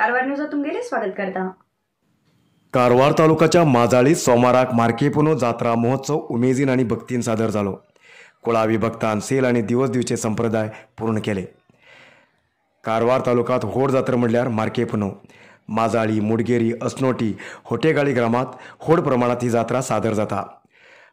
Karwar news तुमगेले स्वागत करता। कारवार तालुक्याच्या माजाळीत सोमाराक मार्केपुनो जात्रा महोत्सव उमेदीन आणि भक्तीन सादर जालो। कुळावी भक्तान सेल आणि दिवस दिवचे संप्रदाय पूर्ण केले। कारवार तालुक्यात होड जात्रा म्हणल्यार मार्केपुनो। माजाळी, मुडगेरी, असनोटी, होटेगाळी ग्रामात होड प्रमाणात ही जात्रा सादर जाता।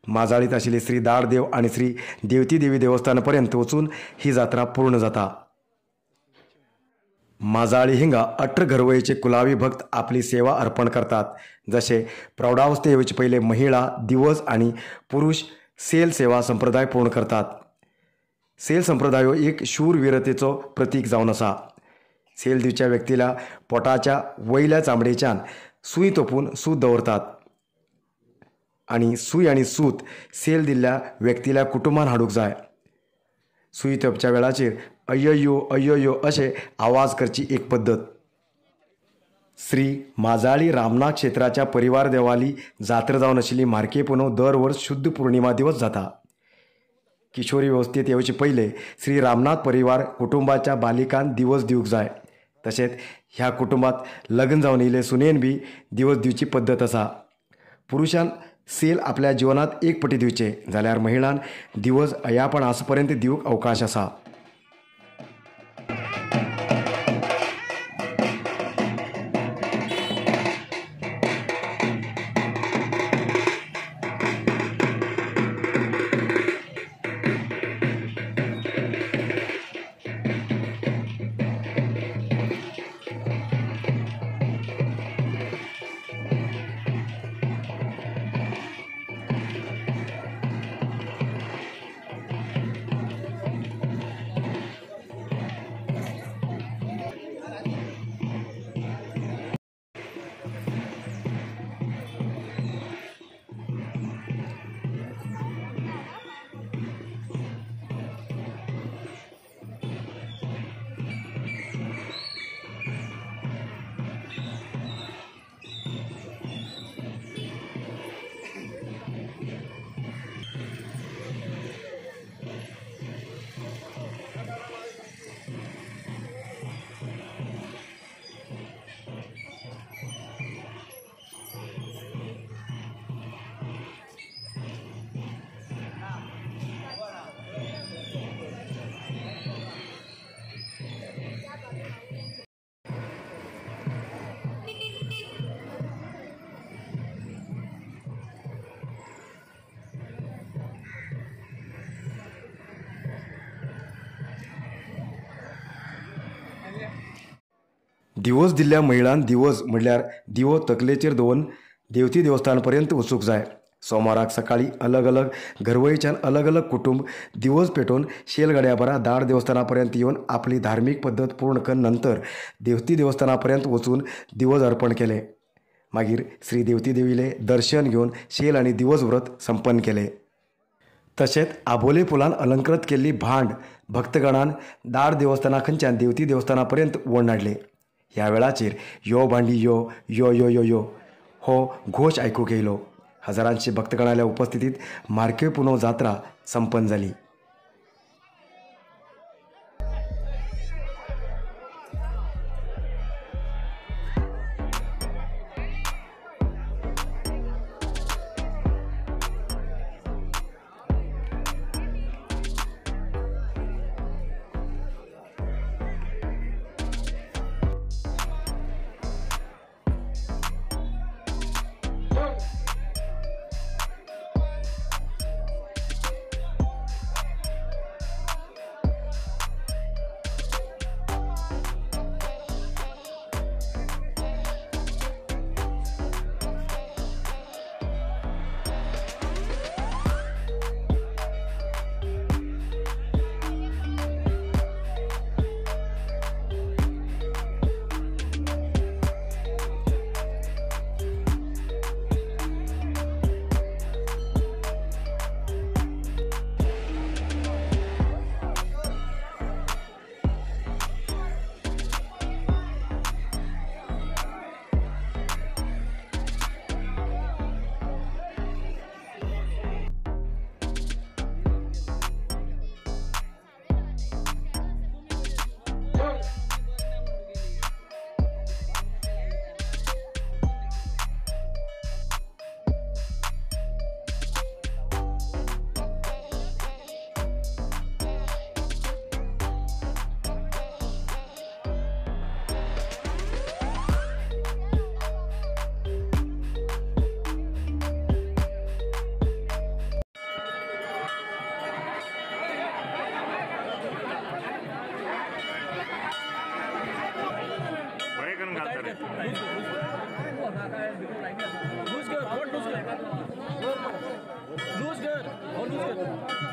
माजाळीत आशिल्ली श्री दाडदेव आणि श्री देवती देवी देवस्थानापर्यंत वचून ही जात्रा पूर्ण जाता। माजाळी हिंगा 18 घरवयेचे कुलावी भक्त आपली सेवा अर्पण करतात। जसे प्रौढावस्थे येवचे पहिले महिला दिवस आणि पुरुष सेल सेवा संप्रदाय पूर्ण करतात। सेल संप्रदाय एक शूरवीरतेचो प्रतीक जावन आसा। सेल दिवच्या व्यक्तीला पोटाच्या वयल्या चामडेच्यान सूय तोपून सूत दवरतात आणि सूय आणि सूत सेल दिल्ल्या व्यक्तीला कुटुंबान हाडूंक जाय। सूय तोपच्या वेळाचेर अय्यो अय्यो अशे आवाज करची एक पद्धत। श्री माजाळी रामनाथ क्षेत्राच्या परिवार देवाली जात्रा जावन आशिल्ली मार्केपुनो दर वर्स शुद्ध पौर्णिमा दिवस जाता। किशोरी व्यवस्थेत येवचे पहिले श्री रामनाथ परिवार कुटुंबाच्या बालिकांक दिवस दिवंक जाय। तशेंच ह्या कुटुंबात लग्न जावन येयले सुनेन बी दिवस दिवची पद्धत आसा। पुरुषान सेल आपल्या जीवनात एक पटी दिवचे जाल्यार महिलांन दिवस अयापण आसपर्यंत दिवंक अवकाश आसा। दिवस दिल्ल्या महिलांन दिवस म्हणल्यार दिवो तकलेचेर दवरून देवती देवस्थानापर्यंत वचूंक जाय। सोमाराक सकाळी अलग अलग घरवयेच्यान अलग अलग कुटुंब दिवस पेटोवन शेलगाड्या बरा दाड देवस्थानापर्यंत येवन आपली धार्मीक पद्धत पूर्ण करून नंतर देवती देवस्थानापर्यंत वचून दिवस अर्पण केले। मागीर श्री देवती देवीले दर्शन घेवन शेल आणि दिवस व्रत संपन्न केले। तशेंच आबोले फुलान अलंकृत केल्ली भांड भक्तगणान दाड देवस्थाना खंयच्यान देवती देवस्थानापर्यंत वोडून हाडले। ह्या वेळाचेर यो भांडी यो यो यो यो यो हो घोश आयकूंक येयलो। हजारांची भक्तगणाल्या उपस्थितीत मार्केपुनो जात्रा संपन्न जाली।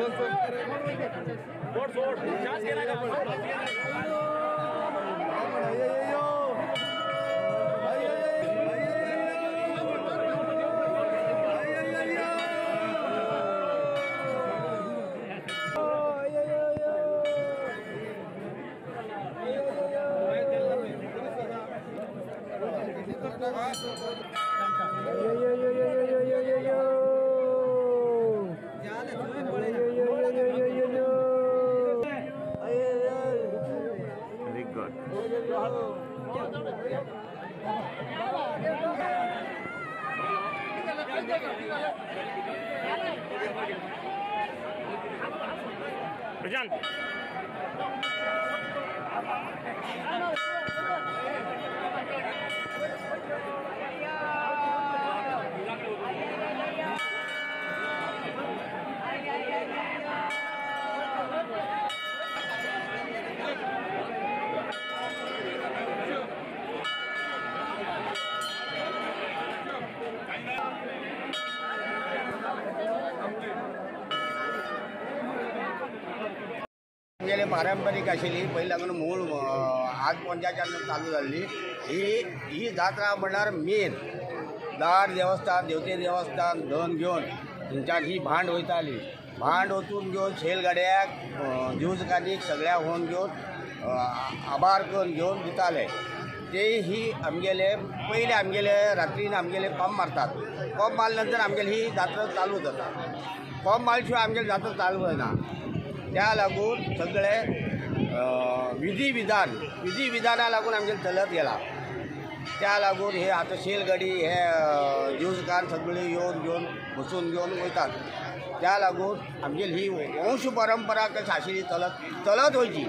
Very good. Prashant. गेले पारंपरिक आशिल्ली पयलीं लागून मूळ आज पंचाच्यान चालू जाल्ली ही जात्रा म्हणल्यार मेन दार देवस्थान देवते देवस्थान धन घेवन थंयच्यान ही भांड वयताली भांड वचून घेवन शेलगाड्याक दिवचकांनीक सगळ्या होवन घेवन आभार करून घेवन दिताले ते ही आमगेले पयले आमगेले रात्रीन आमगेले पंप मारतात पंप मारले नंतर आमगेली ही जात्रा चालू जाता पंप मारले शिवाय आमगेली जात्रा चालू जायना त्या लागून सगळे विधी विधाना लागून आमगेले चलत गेला त्या लागून हे आता शेलगाडी हे दिवचकान सगळे येवन घेवन बसून घेवन वयतात त्या लागून आमगेली ही वंश परंपरा कशी आशिल्ली चलत वयची.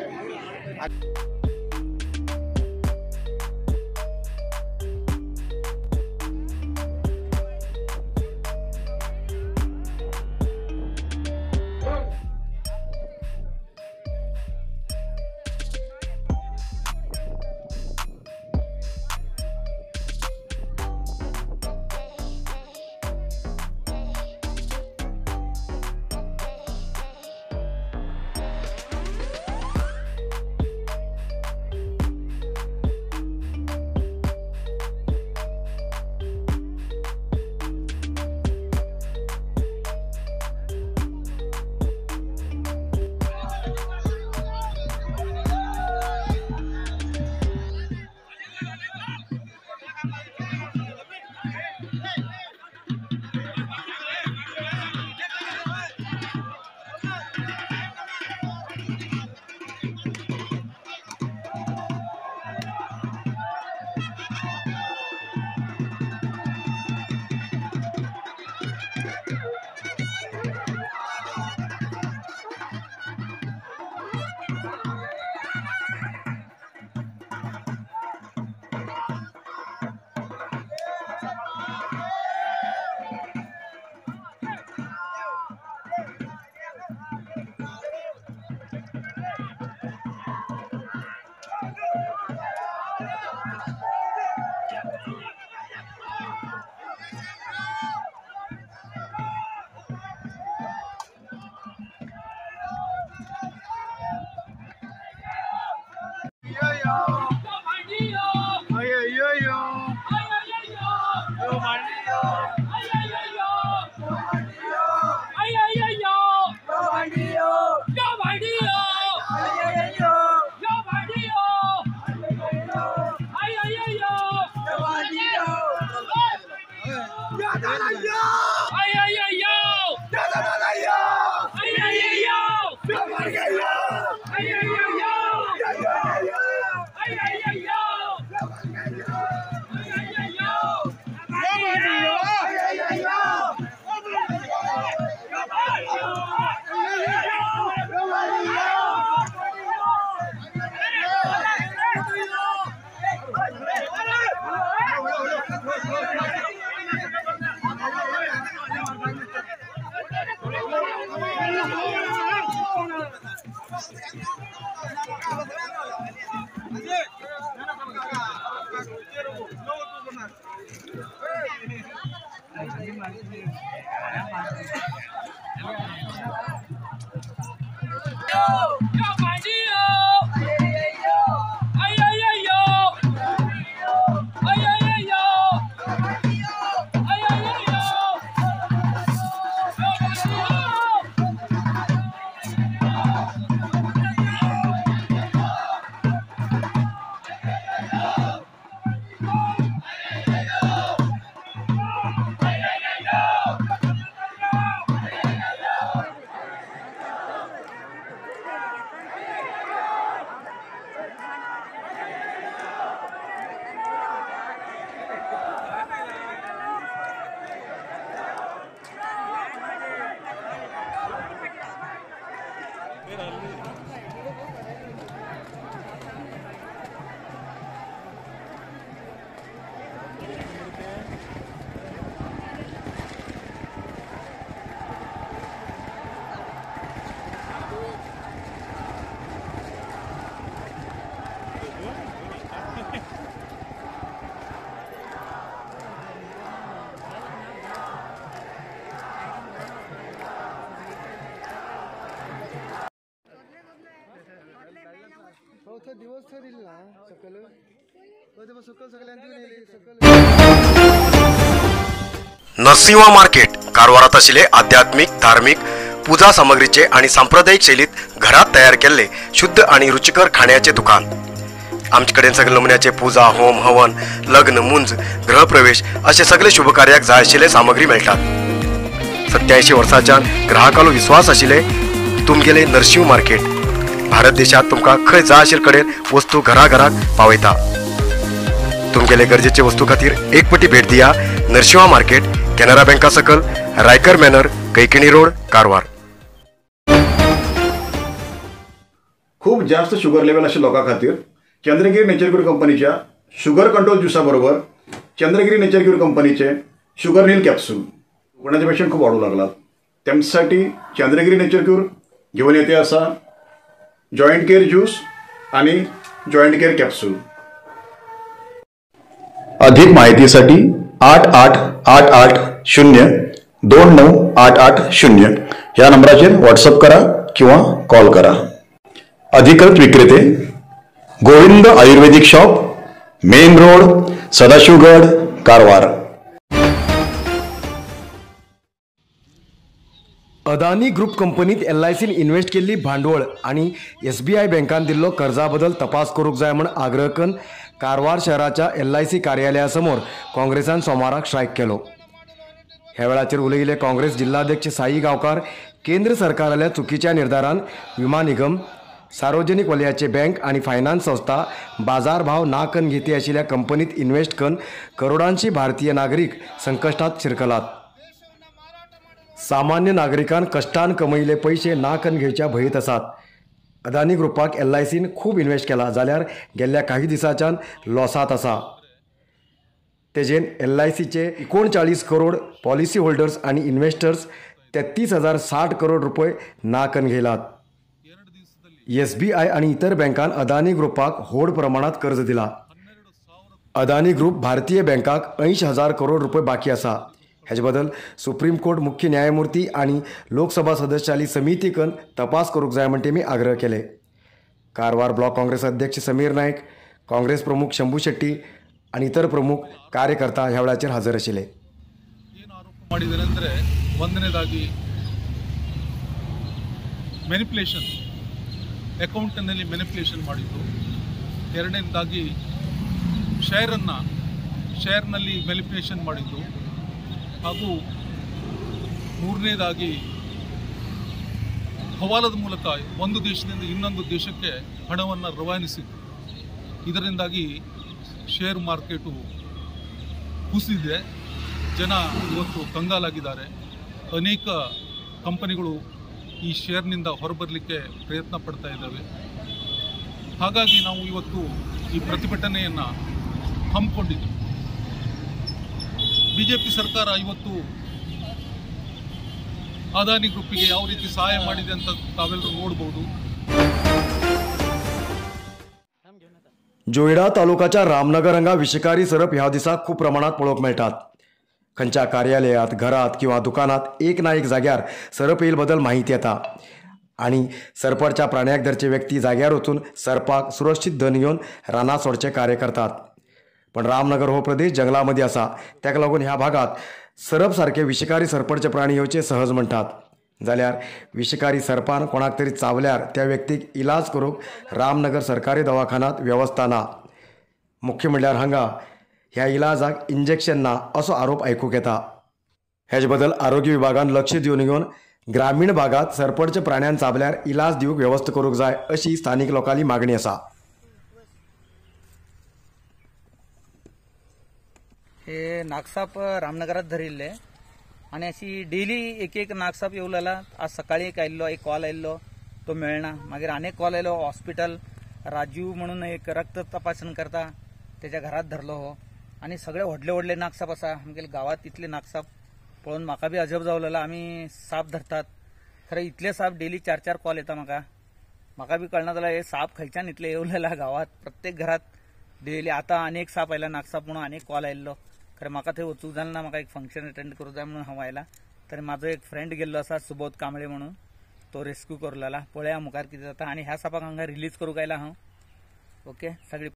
नरसिंह मार्केट कारवारात आशिल्ले आध्यात्मिक धार्मिक पूजा सामग्रीचे आणि सांप्रदायिक शैलीत घरात तयार केलेले शुद्ध आणि रुचिकर खाण्याचे दुकान। आमच्याकडे सगळे नमुन्याचे पूजा होम हवन लग्न मुंज गृहप्रवेश असे सगळे शुभ कार्याक जाय आशिल्ले सामग्री मेळटात। 87 वर्सांच्या ग्राहकालो विश्वास आशिल्ले तुमगेले नरसिंह मार्केट भारत देशात तुमका खंय जाय आशिल्ले कडेन वस्तू घराघराक पावयता। तुमगेले गरजेचे वस्तू खातीर एक पटी भेट दिया नरसिंह मार्केट कॅनरा बँका सकल रायकर मॅनर कैकिणी रोड कारवार। खूप जास्त शुगर लेवल अशा लोकां खातीर चंद्रगिरी नेचर क्यूर कंपनीच्या शुगर कंट्रोल ज्युसा बरोबर चंद्रगिरी नेचर क्यूर कंपनीचे शुगर नील कॅप्सूल कोणाचे पेशंट खूप वाढू लागलात त्यांच्यासाठी चंद्रगिरी नेचर क्यूर घेऊन येते असा जॉईंट केअर ज्यूस आणि जॉईंट केअर कॅप्सूल। अधिक माहितीसाठी 8888029880 या नंबराचेर व्हॉट्सअप करा किंवा कॉल करा। अधिकृत विक्रेते Govind Ayurvedic shop main road Sadashivgad Karwar. Adani group कंपनीत LICन इन्व्हेस्ट केल्ली भांडवळ आणि SBI बँकान दिल्लो कर्जा बद्दल तपास करूंक जाय म्हण आग्रह करून कारवार शहराच्या LIC कार्यालयासमोर काँग्रेसान सोमाराक स्ट्रायक केलो। ह्या वेळाचेर उलयिल्ले काँग्रेस जिल्हाध्यक्ष साई गांवकार केंद्र सरकाराल्या चुकीच्या निर्धारान विमा निगम सार्वजनिक वलयाचे बँक आणि फायनान्स संस्था बाजार भाव ना करून घेते आशिल्ल्या कंपनीत इन्व्हेस्ट करून करोडांची भारतीय नागरिक संकटात शिरकलात। सामान्य नागरिकांक कष्टान कमयले पैसे ना करून घेवच्या भयत आसात। अदानी ग्रुपाक LICन खूब इन्व्हेस्ट केला जाल्यार गेल्ल्या काही दिसांच्यान लॉसात आसा। तेजेन LICचे 39 करोड पॉलिसी होल्डर्स आणि इन्व्हेस्टर्स 33,060 करोड रुपये ना करून घेयलात। SBI आणि इतर बँकान अदानी ग्रुपाक होड प्रमाणात कर्ज दिला। अदानी ग्रुप भारतीय बँकाक 80,000 करोड रुपये बाकी आसा। हेजे बदल सुप्रीम कोर्ट मुख्य न्यायमूर्ती आणि लोकसभा सदस्याली समिती कन तपास करूंक जाय म्हणटे मी आग्रह केले। कारवार ब्लॉक काँग्रेस अध्यक्ष समीर नायक काँग्रेस प्रमुख शंभू शेट्टी आणि इतर प्रमुख कार्यकर्ता ह्या वेळाचेर हजर आशिल्ले। ಏನು ಆರೋಪ ಮಾಡಿದ್ದಾರೆ ಅಂದರೆ ಒಂದನೇದಾಗಿ ಮ್ಯಾನಿಪ್ಯುಲೇಷನ್ ಅಕೌಂಟ್ನಲ್ಲಿ ಮ್ಯಾನಿಪ್ಯುಲೇಷನ್ ಮಾಡಿದ್ದು, ಎರಡನೇದಾಗಿ ಶೇರ್ನಲ್ಲಿ ಮ್ಯಾನಿಪ್ಯುಲೇಷನ್ ಮಾಡಿದ್ದು, ಹಾಗೂ ಮೂರನೇದಾಗಿ ಹವಾಲದ ಮೂಲಕ ಒಂದು ದೇಶದಿಂದ ಇನ್ನೊಂದು ದೇಶಕ್ಕೆ ಹಣವನ್ನು ರವಾನಿಸಿದ್ದು। ಇದರಿಂದಾಗಿ ಶೇರ್ ಮಾರ್ಕೆಟು ಕುಸಿದಿದೆ, ಜನ ಇವತ್ತು ಕಂಗಾಲಾಗಿದ್ದಾರೆ। ಅನೇಕ ಕಂಪನಿಗಳು ಈ ಶೇರ್ನಿಂದ ಹೊರಬರಲಿಕ್ಕೆ ಪ್ರಯತ್ನ ಪಡ್ತಾ ಇದ್ದಾವೆ। ಹಾಗಾಗಿ ನಾವು ಇವತ್ತು ಈ ಪ್ರತಿಭಟನೆಯನ್ನು ಹಮ್ಮಿಕೊಂಡಿದ್ದೀವಿ। BJP ಸರ್ಕಾರ ಇವತ್ತು ಅದಾನಿ ಗ್ರೂಪಿಗೆ ಯಾವ ರೀತಿ ಸಹಾಯ ಮಾಡಿದೆ ಅಂತ ತಾವೆಲ್ಲರೂ ನೋಡಬಹುದು। जोयडा तालुकाच्या रामनगर हांगा विषकारी सरप ह्या दिसाक खूब प्रमाणात पळोवंक मेळटात। खंयच्या कार्यालयात घरात किंवा दुकानात एक ना एक जाग्यार सरप येईल बद्दल माहिती येता आणि सरपडच्या प्राण्याक धरचे व्यक्ती जाग्यार वचून सरपाक सुरक्षीत धन घेवन रानात सोडचे कार्य करतात। पण रामनगर हो प्रदेश जंगलामध्ये आसा, त्याक लागून ह्या भागात सरप सारखे विषकारी सरपडचे प्राणी येवचे सहज म्हणटात। जाल्यार विषकारी सरपान कोणाक तरी चावल्यार त्या व्यक्तीक इलाज करूंक रामनगर सरकारी दवाखान्यात व्यवस्था ना। मुख्य म्हणल्यार हांगा ह्या इलाजाक इंजेक्शन ना असो आरोप आयकूंक येता। हेजे बद्दल आरोग्य विभागान लक्ष दिवन घेवन ग्रामीण भागात सरपडच्या प्राण्यांक चाबल्यार इलाज दिवंक व्यवस्था करूंक जाय अशी स्थानिक लोकांची मागणी आसा। हे नागसाप रामनगरात धरिल्ले आणि अशी डेली एक नागसाप येऊ लागला। आज सकाळी एक आयल्लो, एक कॉल आयल्लो, तो तो मेळना. मागीर अनेक कॉल आयलो. हॉस्पिटल राजीव म्हणून एक रक्त तपासण करता त्याच्या घरात धरलो हो. आणि सगळे व्हडले व्हडले नागसाप आसा. आमगेले गावात इतले नागसाप पळोवन म्हाका बी अजब जावलेलो. आमी साप धरतात खरें इतले साप डेली 4-4 कॉल येता म्हाका बी कळना जाल्यार हे साप खंयच्यान इतले येवलेला गावात. प्रत्येक घरात डेली. आता अनेक साप आयला नागसाप म्हणून अनेक कॉल आयल्लो. खरें म्हाका थंय वचूंक जालें ना. म्हाका एक फंक्शन अटेंड करूंक जाय म्हणून हांव आयला. तरी म्हाजो एक फ्रेंड गेल्लो आसा सुबोध कांबळे म्हणून, तो रेस्क्यू करलेला. पळया मुखार कितें जाता. आनी ह्या सापाक हांगा रिलीज करूंक आयला हांव. ओके सगळी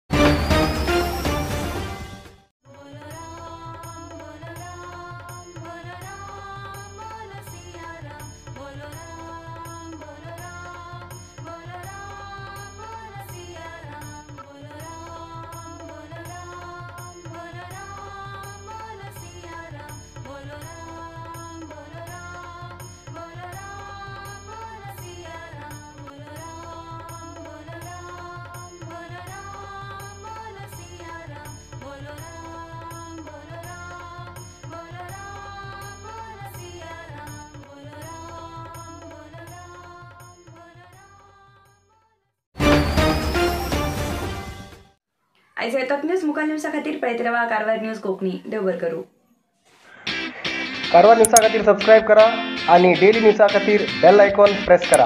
आयज येतात न्यूज मुखार न्यूजा खातीर पळयत रावा कारवार न्यूज कोंकणी. देव बरें करूं. कारवार न्यूजा खातीर सबस्क्राईब करा आणि डेली न्यूजा खातीर बेल आयकॉन प्रेस करा.